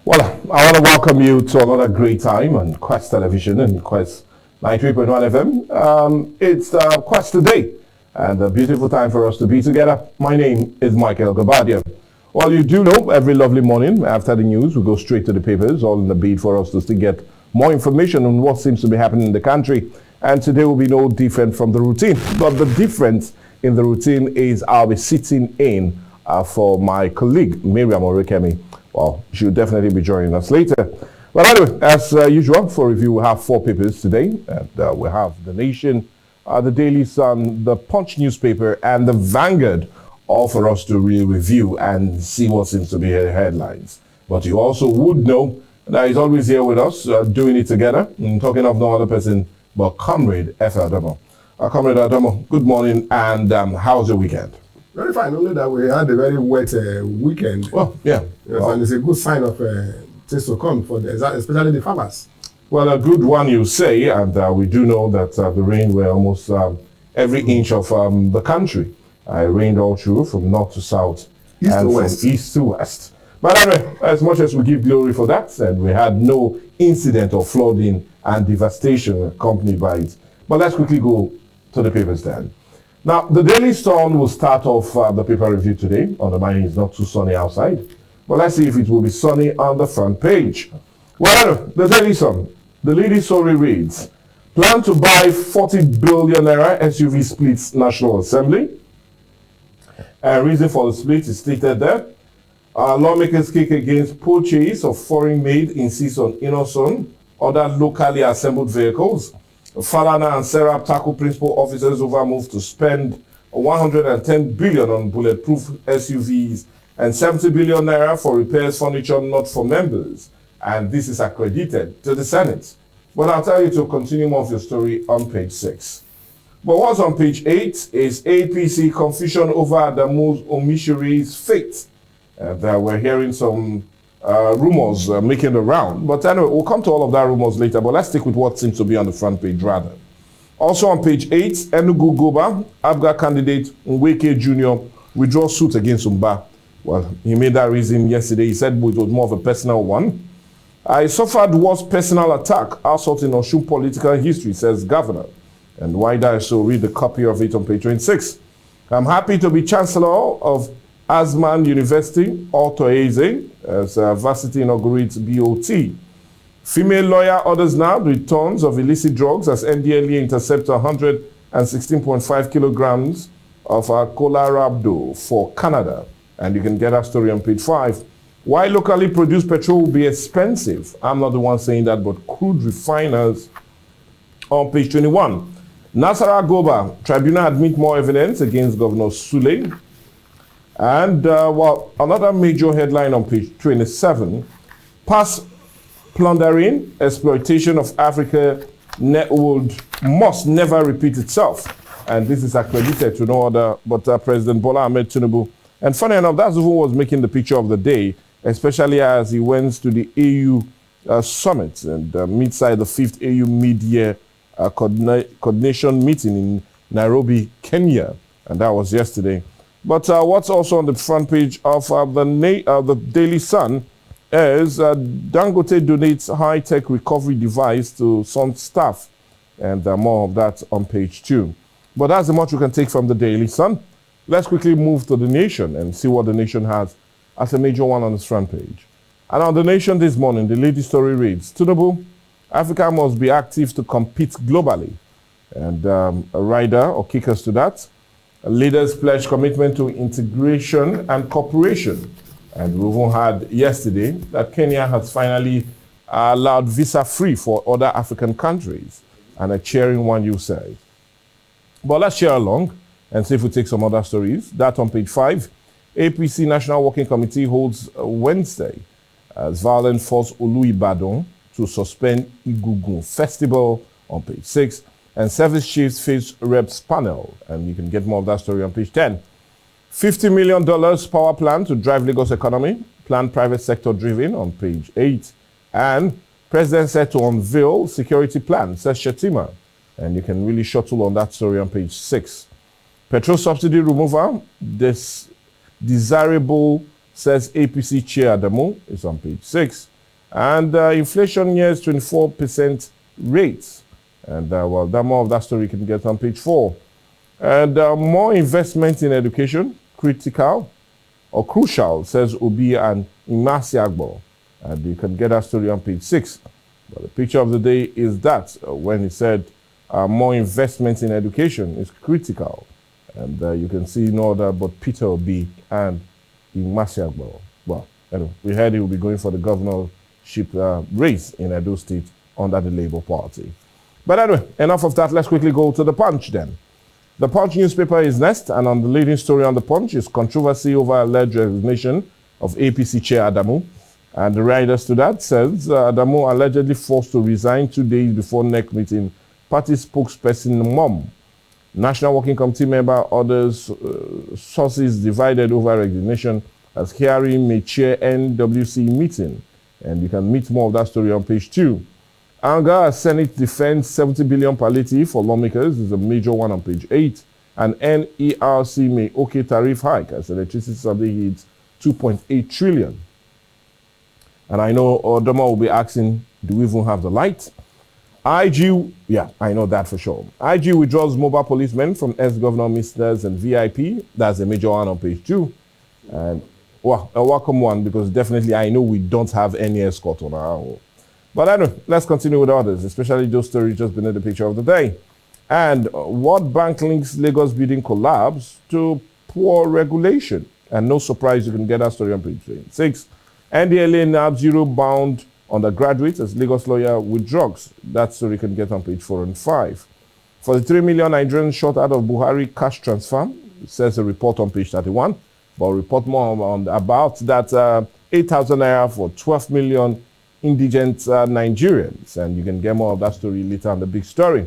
Well, I want to welcome you to another great time on Quest Television and Quest 93.1 FM. It's Quest Today, and a beautiful time for us to be together. My name is Michael Gabadia. Well, you do know, every lovely morning after the news, we go straight to the papers, all in the bid for us to still get more information on what seems to be happening in the country. And today will be no different from the routine. But the difference in the routine is I'll be sitting in for my colleague, Miriam Orekemi. Well, she'll definitely be joining us later. But anyway, as usual, for review, we have four papers today. And we have The Nation, The Daily Sun, The Punch newspaper, and The Vanguard, all for us to really review and see what seems to be the headlines. But you also would know that he's always here with us, doing it together. And talking of no other person but Comrade Efe Adamo. Comrade Adamo, good morning, and how's your weekend? Very fine, only that we had a very wet weekend. Well, yeah. Well, and it's a good sign of things to come, for especially the farmers. Well, a good one, you say, and we do know that the rain were almost every inch of the country. It rained all through, from north to south, East and to from west. east to west. But anyway, as much as we give glory for that, and we had no incident of flooding and devastation accompanied by it. But let's quickly go to the papers then. Now, the Daily Sun will start off the paper review today. Undermining it's not too sunny outside. But let's see if it will be sunny on the front page. Well, the Daily Sun, the leading story reads, plan to buy 40 billion naira SUV splits National Assembly. And reason for the split is stated there. Lawmakers kick against purchase of foreign-made, insist on Innoson, other locally assembled vehicles. Falana and Serap tackle principal officers over move to spend 110 billion on bulletproof SUVs and 70 billion naira for repairs furniture not for members. And this is accredited to the Senate. But I'll tell you to continue more of your story on page 6. But what's on page 8 is APC confusion over Adamu's Omishiri's fate. And we're hearing some rumors making the round. But anyway, we'll come to all of that rumors later. But let's stick with what seems to be on the front page rather. Also on page 8, Enugu Goba, ABGA candidate Nweke Jr. withdraws suit against Umba. Well, he made that reason yesterday. He said it was more of a personal one. I suffered worst personal attack, assault in Osun political history, says governor. And why that? So read the copy of it on page 26. I'm happy to be Chancellor of Asman University, Otoeze, as varsity inaugurates BOT. Female lawyer orders now returns of illicit drugs as NDLEA intercepts 116.5 kilograms of Colorado for Canada. And you can get our story on page 5. Why locally produced petrol will be expensive? I'm not the one saying that, but crude refiners on page 21. Nasara Goba, tribunal admit more evidence against Governor Sule. And, well, another major headline on page 27, past plundering, exploitation of Africa must never repeat itself. And this is accredited to no other but President Bola Ahmed Tinubu. And funny enough, that's who was making the picture of the day, especially as he went to the AU summit and mid-side the 5th AU mid-year coordination meeting in Nairobi, Kenya. And that was yesterday. But what's also on the front page of the Daily Sun is Dangote donates high-tech recovery device to some staff. And more of that on page 2. But that's the much we can take from the Daily Sun. Let's quickly move to the Nation and see what the Nation has as a major one on its front page. And on the Nation this morning, the leading story reads, Tinubu, Africa must be active to compete globally. And a rider or kickers to that. Leaders pledge commitment to integration and cooperation. And we even had yesterday that Kenya has finally allowed visa-free for other African countries. And a cheering one, you say. But let's share along and see if we take some other stories. That on page 5. APC National Working Committee holds Wednesday as violent force Olu-Ibadan to suspend Igugun Festival on page 6. And service chiefs face reps panel. And you can get more of that story on page 10. $50 million power plan to drive Lagos economy. Plan private sector driven on page 8. And president said to unveil security plan, says Shetima. And you can really shuttle on that story on page 6. Petrol subsidy removal, this desirable says APC chair Adamu. It's on page 6. And inflation years 24% rates. And well, that more of that story you can get on page 4. And more investment in education, critical or crucial, says Obi and Imasi Agbo. And you can get that story on page 6. But the picture of the day is that when he said more investment in education is critical. And you can see no other but Peter Obi and Imasi Agbo. Well, anyway, we heard he will be going for the governorship race in Edo State under the Labour Party. But anyway, enough of that. Let's quickly go to the Punch then. The Punch newspaper is next, and on the leading story on the Punch is controversy over alleged resignation of APC chair Adamu. And the writers to that says Adamu allegedly forced to resign 2 days before NEC meeting. Party spokesperson Mom. National Working Committee member orders sources divided over resignation as hearing may chair NWC meeting. And you can meet more of that story on page 2. Anger Senate defends 70 billion palliative for lawmakers is a major one on page 8. And NERC may okay tariff hike as electricity subsidy hits 2.8 trillion. And I know Odoma will be asking, do we even have the light? IG, yeah, I know that for sure. IG withdraws mobile policemen from ex-governor ministers and VIP. That's a major one on page 2. And well, a welcome one because definitely I know we don't have any escort on our own. But anyway, let's continue with others, especially those stories just beneath the picture of the day. And World Bank links Lagos building collapse to poor regulation. And no surprise, you can get that story on page 6. NDLA NAB zero bound undergraduates as Lagos lawyer with drugs. That story you can get on page 4 and 5. For the 3 million Nigerians short out of Buhari cash transfer, says a report on page 31. But I'll report more on about that 8,000 naira for 12 million indigent Nigerians. And you can get more of that story later on the big story.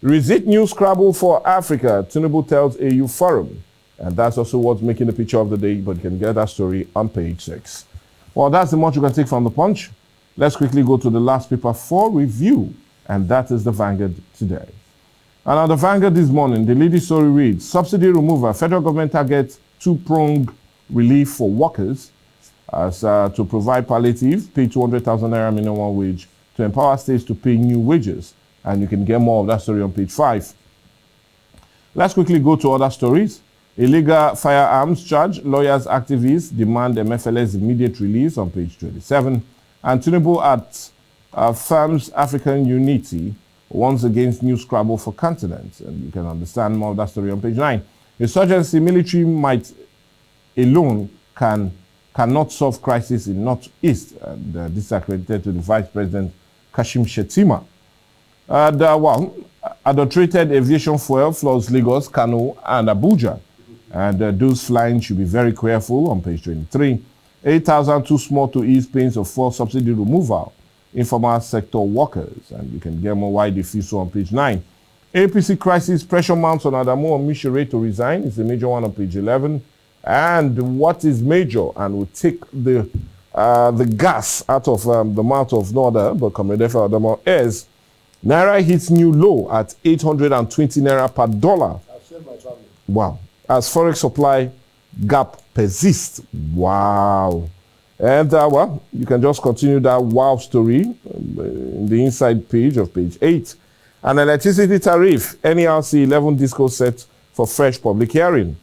Visit new Scrabble for Africa, Tinubu tells AU Forum. And that's also what's making the picture of the day, but you can get that story on page 6. Well, that's the much you can take from the Punch. Let's quickly go to the last paper for review, and that is the Vanguard today. And on the Vanguard this morning, the leading story reads, subsidy removal, federal government targets two-pronged relief for workers as to provide palliative, pay 200,000 naira minimum wage, to empower states to pay new wages. And you can get more of that story on page 5. Let's quickly go to other stories. Illegal firearms charge, lawyers, activists demand MFL's immediate release on page 27. And Tinubu at firms African unity once against new Scrabble for continent. And you can understand more of that story on page 9. Insurgency military might alone cannot solve crisis in Northeast. And this is accredited to the Vice President Kashim Shettima. Adulterated aviation fuel floods Lagos, Kano, and Abuja. And those flying should be very careful on page 23. 8,000 too small to ease pains of fuel subsidy removal. Informal sector workers. And you can get more why they feel so on page 9. APC crisis pressure mounts on Adamu and Mishire to resign. It's a major one on page 11. And what is major and will take the gas out of the mouth of no other but Commander Adamu is Naira hits new low at 820 Naira per dollar. Wow. As forex supply gap persists. Wow. And well, you can just continue that wow story in the inside page of page 8. An electricity tariff, NERC 11 disco set for fresh public hearing.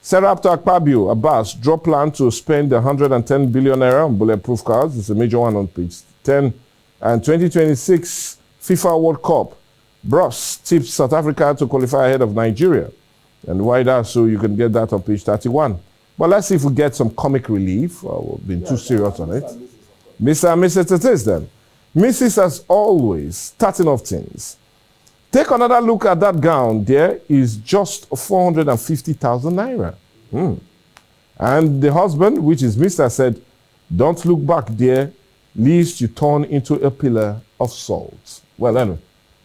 Serapto Akpabio, Abbas, drop plan to spend 110 billion naira on bulletproof cars. It's a major one on page 10. And 2026 FIFA World Cup. Bros tips South Africa to qualify ahead of Nigeria. And why that? So you can get that on page 31. But let's see if we get some comic relief. We've been too serious on it. Mr. and Mrs. It is then. Mrs. as always, starting off things. Take another look at that gown. There is just 450,000 naira. And the husband, which is Mr., said, don't look back there, lest you turn into a pillar of salt. Well, anyway.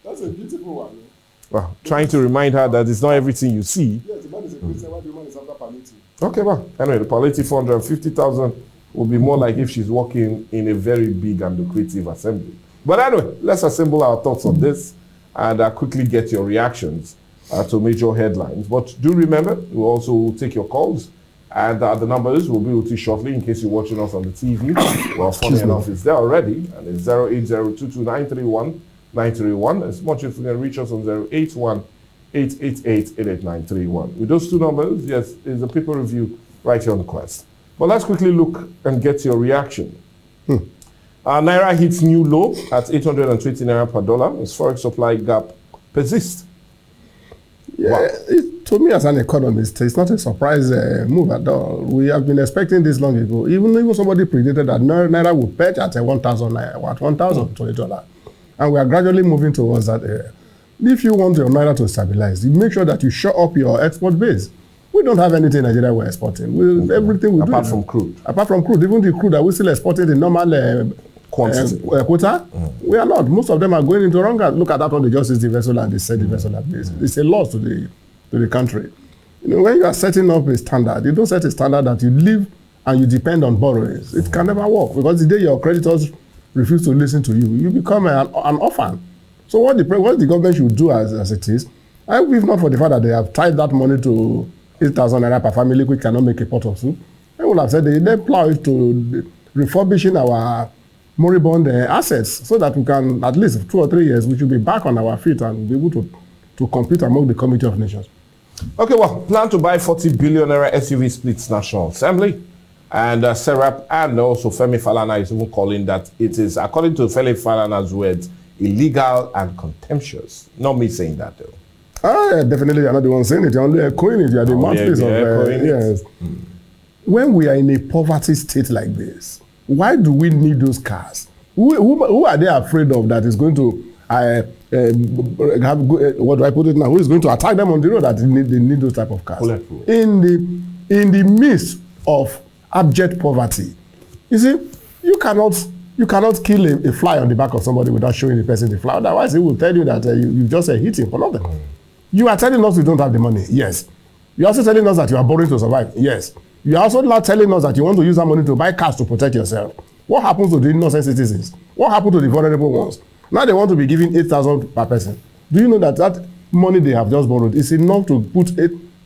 That's a beautiful one. Well, trying to remind her that it's not everything you see. Yes, the man is a Christian, why the man is after palliative? Okay, well, anyway, the palliative 450,000 would be more like if she's working in a very big and lucrative assembly. But anyway, let's assemble our thoughts on this and quickly get your reactions to major headlines. But do remember, we'll also take your calls And the numbers will be with you shortly in case you're watching us on the TV. Well, funny enough, it's there already. And it's 08022931931. As much as you can reach us on 081-888-88931. With those two numbers, yes, it's a paper review right here on the Quest. But let's quickly look and get your reaction. Naira hits new low at 820 Naira per dollar as forex supply gap persists. Yeah, wow. To me as an economist, it's not a surprise move at all. We have been expecting this long ago. Even somebody predicted that Naira would perch at $1,020. And we are gradually moving towards that area. If you want your Naira to stabilize, you make sure that you shore up your export base. We don't have anything in Nigeria we're exporting. Everything we do. Apart from crude. Apart from crude. Even the crude that we still exporting the normal quantity. Quota, we are not. Most of them are going into wrong. Look at that one, they just use the vessel and they set the vessel at base. It's a loss to the country. You know, when you are setting up a standard, you don't set a standard that you live and you depend on borrowings. It can never work because the day your creditors refuse to listen to you, you become an orphan. So what the government should do as it is, if not for the fact that they have tied that money to 8,000 Naira per family, which cannot make a pot of soup, they would have said they plow it to refurbishing our moribund assets so that we can, at least 2 or 3 years, we should be back on our feet and be able to compete among the Committee of Nations. Okay, well, plan to buy 40 billion Naira SUV splits National Assembly. And Serap and also Femi Falana is even calling that it is, according to Femi Falana's words, illegal and contemptuous. Not me saying that, though. Definitely, you're not the one saying it. You're only echoing it. You're the mouthpiece of yes. When we are in a poverty state like this, why do we need those cars? Who are they afraid of that is going to what do I put it now? Who is going to attack them on the road that they need those type of cars? In the midst of abject poverty, you see, you cannot kill a fly on the back of somebody without showing the person the fly. Otherwise, he will tell you that you just hit him for nothing. You are telling us you don't have the money. Yes. You are also telling us that you are borrowing to survive. Yes. You are also not telling us that you want to use that money to buy cars to protect yourself. What happens to the innocent citizens? What happens to the vulnerable ones? Now they want to be giving 8,000 per person. Do you know that money they have just borrowed is enough to put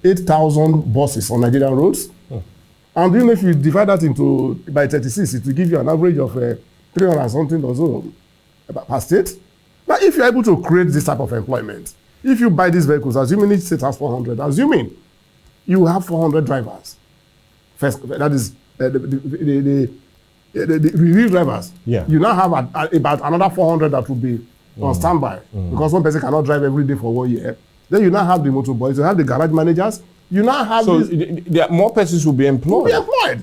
8,000 buses on Nigerian roads? And do you know if you divide that by 36, it will give you an average of 300 something or so per state? Now, if you're able to create this type of employment, if you buy these vehicles, assuming each state has 400, assuming you have 400 drivers, first, that is the real drivers, you now have about another 400 that will be on standby because one person cannot drive every day for 1 year. Then you now have the motor boys, you have the garage managers, you now have there are more persons will be employed.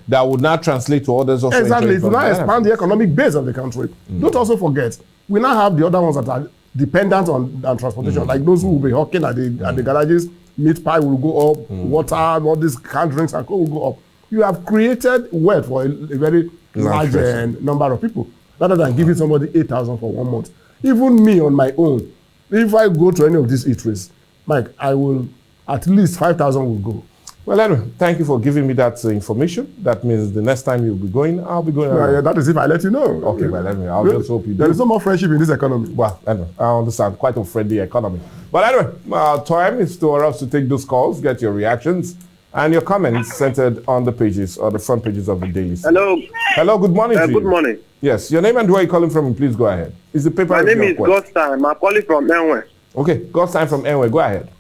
That would now translate to others also. Exactly, it will now expand the economic base of the country. Don't also forget, we now have the other ones that are dependent on transportation, like those who will be hawking at the garages. Meat pie will go up, water, all these canned drinks and coke will go up. You have created wealth for a very large number of people, rather than giving somebody 8,000 for 1 month. Even me on my own, if I go to any of these eateries, Mike, I will at least 5,000 will go. Well, anyway, thank you for giving me that information. That means the next time you'll be going, I'll be going. Yeah, that is if I let you know. Okay, well, I'll just hope you do. There is no more friendship in this economy. Well, anyway, I understand. Quite a friendly economy. But anyway, time is for us to take those calls, get your reactions and your comments centered on the pages or the front pages of the daily. Hello. Hello, good morning to you. Good morning. Yes, your name and where are you calling from? Please go ahead. Is the paper? My name is Godstime. I'm calling from Enwe. Okay, Godstime from Enwe. Go ahead.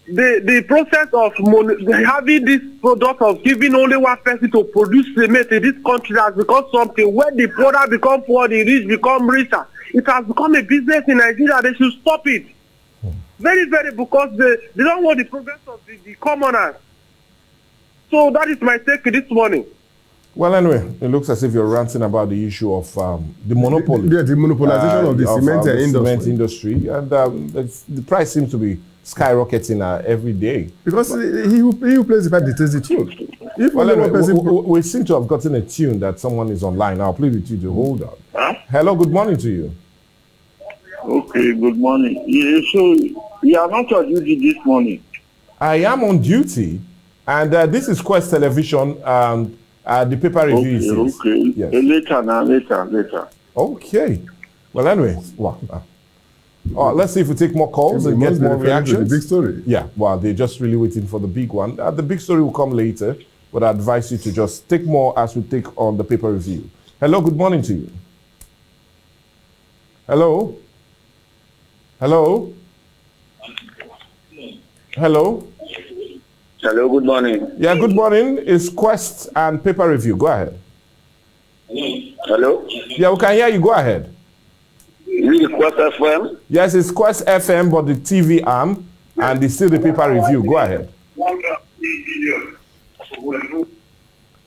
The process of having this product of giving only one person to produce cement in this country has become something where the poor become poor, the rich become richer. It has become a business in Nigeria. They should stop it. Very, very, because they don't want the progress of the commoners. So that is my take this morning. Well, anyway, it looks as if you're ranting about the issue of the monopoly. The monopolization of the cement industry. And the price seems to be skyrocketing every day. Because he who plays the part dictates the tune. We seem to have gotten a tune that someone is online. I'll play with you to hold on. Huh? Hello, good morning to you. Okay, good morning. So, you are not on duty this morning? I am on duty, and this is Quest Television, the paper review. Okay. Yes. Later. Okay. Well, anyway, wow. All right, let's see if we take more calls and get more reactions. The big story. Yeah, well, they're just really waiting for the big one. The big story will come later, but I advise you to just take more as we take on the paper review. Hello, good morning to you. Hello? Hello? Hello? Hello, good morning. Yeah, good morning. It's Quest and paper review. Go ahead. Hello? Yeah, we can hear you. Go ahead. Is it Quest FM? Yes, it's Quest FM, but the TV arm, and it's still the paper review. Go ahead.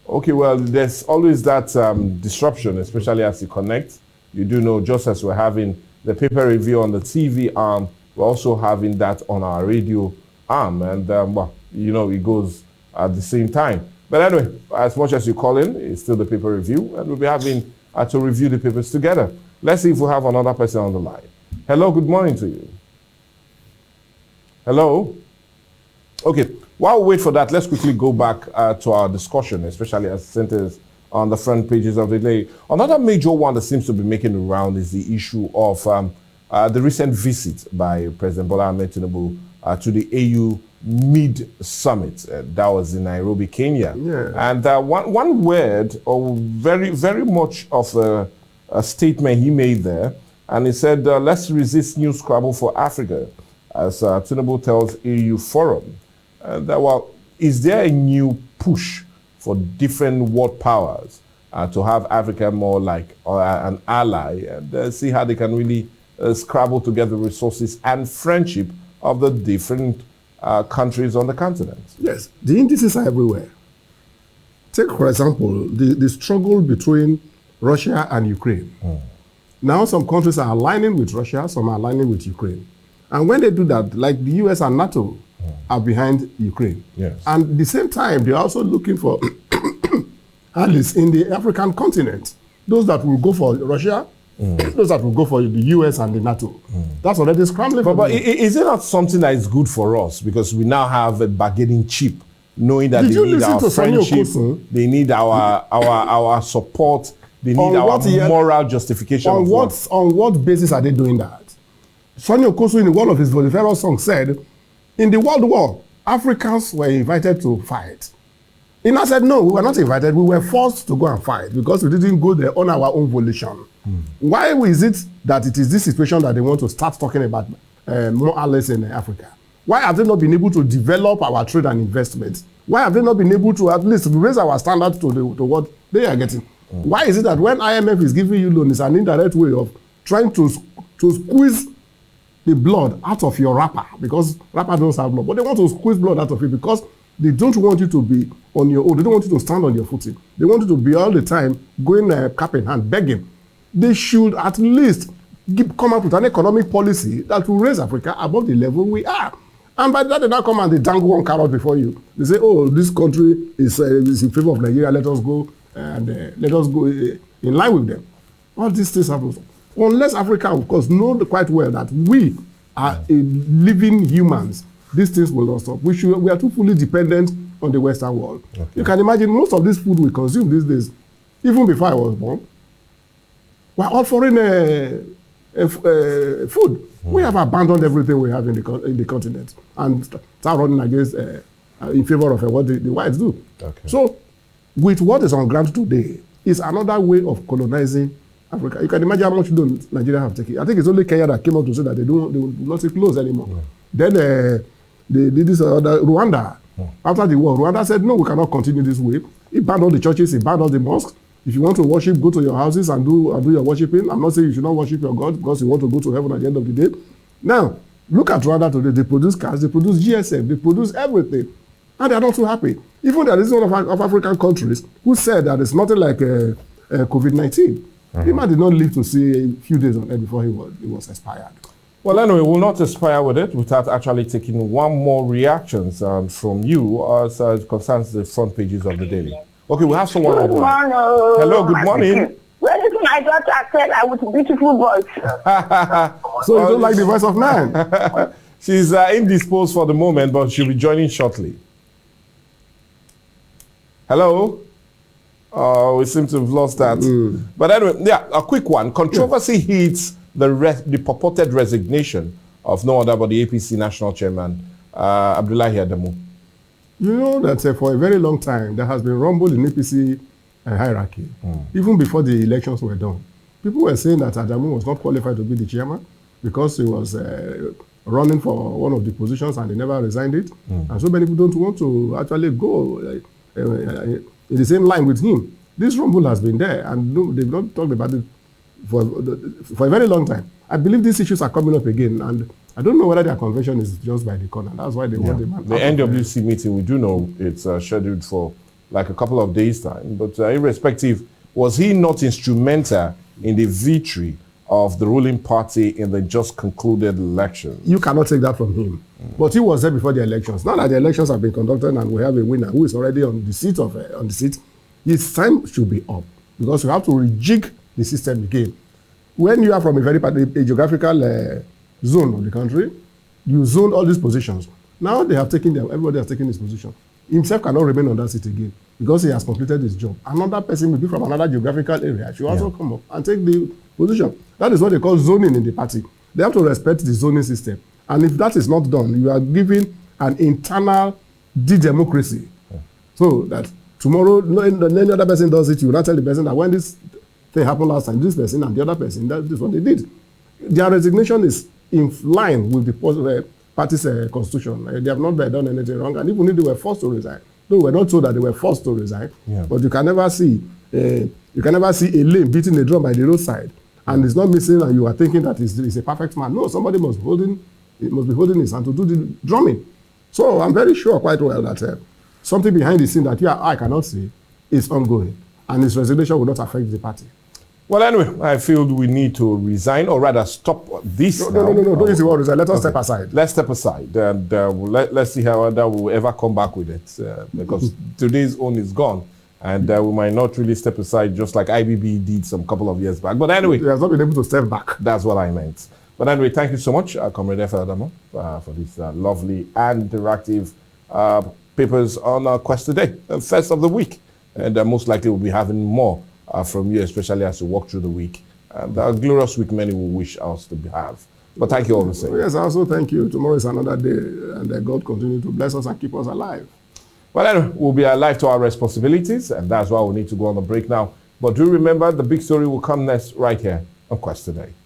Okay, well, there's always that disruption, especially as you connect. You do know, just as we're having the paper review on the TV arm, we're also having that on our radio arm, and well, you know, it goes at the same time. But anyway, as much as you call in, it's still the paper review, and we'll be having to review the papers together. Let's see if we have another person on the line. Hello, good morning to you. Hello? Okay, while we wait for that, let's quickly go back to our discussion, especially as centers on the front pages of the day. Another major one that seems to be making the round is the issue of the recent visit by President Bola Ahmed Tinubu to the AU Mid-Summit. That was in Nairobi, Kenya. Yeah. And one word, or very, very much of a statement he made there, and he said, let's resist new scrabble for Africa, as Tinubu tells AU Forum. Well, is there a new push for different world powers to have Africa more like an ally and see how they can really scrabble together resources and friendship of the different countries on the continent? Yes, the indices are everywhere. Take, for example, the struggle between Russia and Ukraine. Now some countries are aligning with Russia, some are aligning with Ukraine. And when they do that, like the US and NATO are behind Ukraine. Yes. And at the same time, they're also looking for allies in the African continent. Those that will go for Russia, those that will go for the US and the NATO. That's already scrambling. But is it not something that is good for us? Because we now have a bargaining chip, knowing that they need our friendship, they need our support, they need our moral justification. On what basis are they doing that? Sonny Okosu, in one of his vociferous songs, said, in the World War, Africans were invited to fight. He now said, no, we were not invited. We were forced to go and fight because we didn't go there on our own volition. Why is it that it is this situation that they want to start talking about more allies in Africa? Why have they not been able to develop our trade and investment? Why have they not been able to at least raise our standards to what they are getting? Why is it that when IMF is giving you loan, it's an indirect way of trying to squeeze the blood out of your wrapper, because wrapper don't have blood, but they want to squeeze blood out of it because they don't want you to be on your own. They don't want you to stand on your footing. They want you to be all the time going cap in hand, begging. They should at least come up with an economic policy that will raise Africa above the level we are. And by that, they now come and they dangle one carrot before you. They say, oh, this country is in favor of Nigeria, let us go and let us go in line with them. All these things happen. Unless Africa, of course, know quite well that we are living humans, these things will not stop. We are too fully dependent on the Western world. Okay. You can imagine most of this food we consume these days, even before I was born, we're all foreign food. We have abandoned everything we have in the continent and start running against in favor of what the whites do. Okay. So, with what is on ground today, is another way of colonizing Africa. You can imagine how much loan Nigeria have taken. I think it's only Kenya that came out to say that they will not take loans anymore. Then they did this other Rwanda. After the war, Rwanda said, no, we cannot continue this way. He banned all the churches, he banned all the mosques. If you want to worship, go to your houses and do your worshiping. I'm not saying you should not worship your God because you want to go to heaven at the end of the day. Now, look at Rwanda today. They produce cars, they produce GSM, they produce everything. And they're not too happy. Even there is one of African countries who said that it's nothing like COVID-19. The man did not live to see a few days on air before he was expired. Well, anyway, we'll not expire with it without actually taking one more reactions from you as concerns the front pages of the Daily. Okay, we have someone on the line. Hello, good morning. Well, listen, my daughter said I was a beautiful voice. So you don't like the voice of man? She's indisposed for the moment, but she'll be joining shortly. Hello? We seem to have lost that. But anyway, yeah, a quick one. Controversy hits the purported resignation of no other but the APC national chairman, Abdullahi Adamu? You know that for a very long time, there has been rumble in APC hierarchy, even before the elections were done. People were saying that Adamu was not qualified to be the chairman because he was running for one of the positions and he never resigned it. And so many people don't want to actually go in the same line with him. This rumble has been there, and they've not talked about it for a very long time. I believe these issues are coming up again, and I don't know whether their convention is just by the corner. That's why they want the man. The NWC meeting, we do know it's scheduled for like a couple of days' time. But irrespective, was he not instrumental in the victory of the ruling party in the just concluded election? You cannot take that from him. But he was there before the elections. Now that the elections have been conducted and we have a winner who is already on the seat, his time should be up, because you have to rejig the system again. When you are from a very a geographical zone of the country, you zone all these positions. Now they have taken everybody has taken his position. Himself cannot remain on that seat again because he has completed his job. Another person, maybe from another geographical area, should also come up and take the position. That is what they call zoning in the party. They have to respect the zoning system. And if that is not done, you are giving an internal de-democracy. So that tomorrow, any other person does it, you will not tell the person that when this thing happened last time, this person and the other person, that is what they did. Their resignation is in line with the party's constitution. They have not done anything wrong, and even if they were forced to resign, though we're not told that they were forced to resign, but you can never see a lame beating a drum by the roadside, and it's not missing, and you are thinking that he's a perfect man. No, somebody must be holding his hand to do the drumming. So I'm very sure quite well that something behind the scene that you and I cannot see is ongoing, and his resignation will not affect the party. Well, anyway, I feel we need to resign, or rather stop this. No, don't use the word resign. Let us step aside. Let's step aside, and let's see how that will ever come back with it, because today's own is gone, and we might not really step aside just like IBB did some couple of years back. But anyway, he has not been able to step back. That's what I meant. But anyway, thank you so much, Comrade FM&TV, for this lovely and interactive papers on our quest today, first of the week, and most likely we'll be having more from you, especially as you walk through the week. And a glorious week many will wish us to have. But thank you all the same. Yes, I also thank you. Tomorrow is another day, and God continue to bless us and keep us alive. Well, anyway, we'll be alive to our responsibilities, and that's why we need to go on a break now. But do remember, the big story will come next right here on Quest Today.